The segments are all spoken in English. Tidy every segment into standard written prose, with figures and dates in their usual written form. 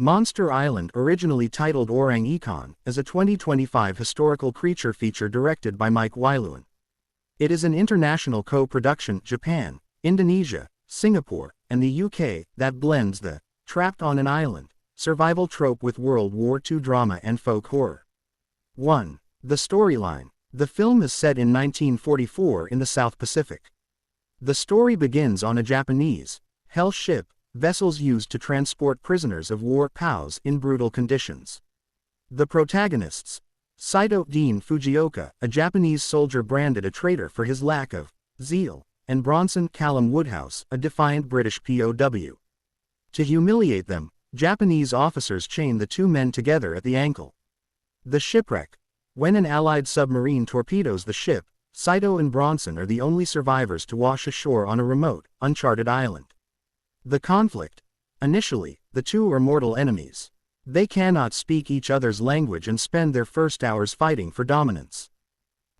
Monster Island, originally titled Orang Ikan, is a 2025 historical creature feature directed by Mike Wailuan. It is an international co-production, Japan, Indonesia, Singapore, and the UK, that blends the trapped on an island survival trope with World War II drama and folk horror. 1. The storyline. The film is set in 1944 in the South Pacific. The story begins on a Japanese hell ship, vessels used to transport prisoners of war POWs in brutal conditions. The protagonists: Saito Dean Fujioka, a Japanese soldier branded a traitor for his lack of zeal, and Bronson Callum Woodhouse, a defiant British POW. To humiliate them, Japanese officers chain the two men together at the ankle. The shipwreck. When an Allied submarine torpedoes the ship, Saito and Bronson are the only survivors to wash ashore on a remote, uncharted island. The conflict. Initially, the two are mortal enemies. They cannot speak each other's language and spend their first hours fighting for dominance.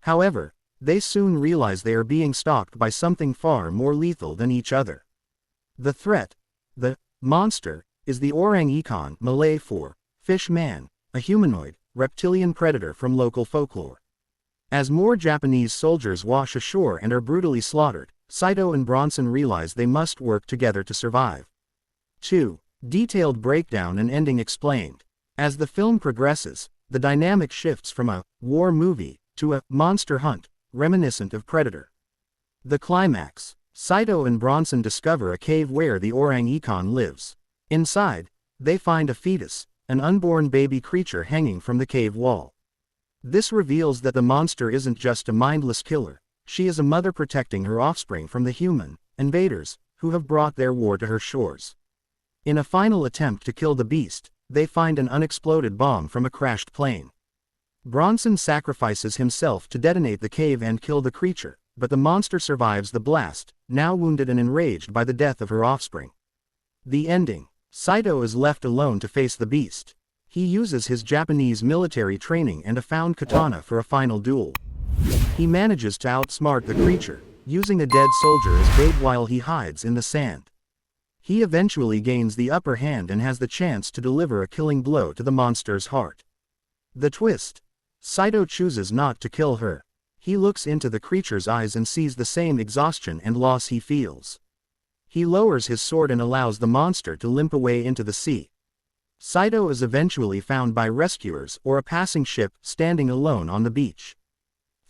However, they soon realize they are being stalked by something far more lethal than each other. The threat, the monster, is the Orang Ikan, Malay for fish man, a humanoid, reptilian predator from local folklore. As more Japanese soldiers wash ashore and are brutally slaughtered, Saito and Bronson realize they must work together to survive. 2. Detailed breakdown and ending explained. As the film progresses, the dynamic shifts from a war movie to a monster hunt, reminiscent of Predator. The climax. Saito and Bronson discover a cave where the Orang Ikan lives. Inside, they find a fetus, an unborn baby creature hanging from the cave wall. This reveals that the monster isn't just a mindless killer. She is a mother protecting her offspring from the human invaders who have brought their war to her shores. In a final attempt to kill the beast, they find an unexploded bomb from a crashed plane. Bronson sacrifices himself to detonate the cave and kill the creature, but the monster survives the blast, now wounded and enraged by the death of her offspring. The ending. Saito is left alone to face the beast. He uses his Japanese military training and a found katana for a final duel. He manages to outsmart the creature, using a dead soldier as bait while he hides in the sand. He eventually gains the upper hand and has the chance to deliver a killing blow to the monster's heart. The twist. Saito chooses not to kill her. He looks into the creature's eyes and sees the same exhaustion and loss he feels. He lowers his sword and allows the monster to limp away into the sea. Saito is eventually found by rescuers or a passing ship standing alone on the beach.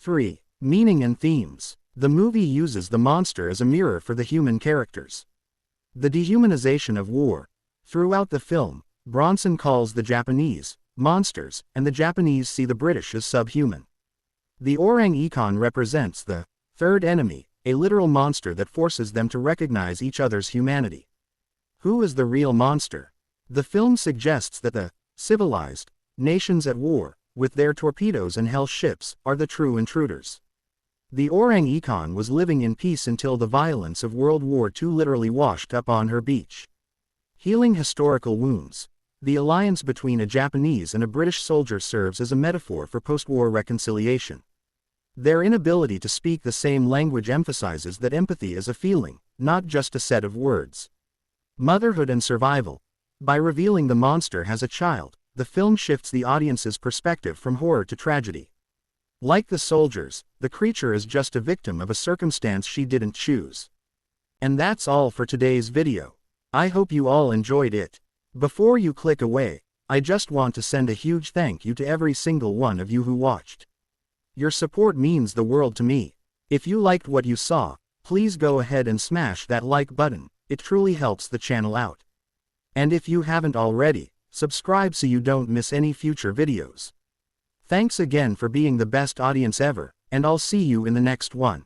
3. Meaning and themes. The movie uses the monster as a mirror for the human characters. The dehumanization of war. Throughout the film, Bronson calls the Japanese monsters, and the Japanese see the British as subhuman. The Orang Ikan represents the third enemy, a literal monster that forces them to recognize each other's humanity. Who is the real monster? The film suggests that the civilized nations at war, with their torpedoes and hell ships, are the true intruders. The Orang Ikan was living in peace until the violence of World War II literally washed up on her beach. Healing historical wounds. The alliance between a Japanese and a British soldier serves as a metaphor for post-war reconciliation. Their inability to speak the same language emphasizes that empathy is a feeling, not just a set of words. Motherhood and survival. By revealing the monster has a child, the film shifts the audience's perspective from horror to tragedy. Like the soldiers, the creature is just a victim of a circumstance she didn't choose. And that's all for today's video. I hope you all enjoyed it. Before you click away, I just want to send a huge thank you to every single one of you who watched. Your support means the world to me. If you liked what you saw, please go ahead and smash that like button. It truly helps the channel out. And if you haven't already, subscribe so you don't miss any future videos. Thanks again for being the best audience ever, and I'll see you in the next one.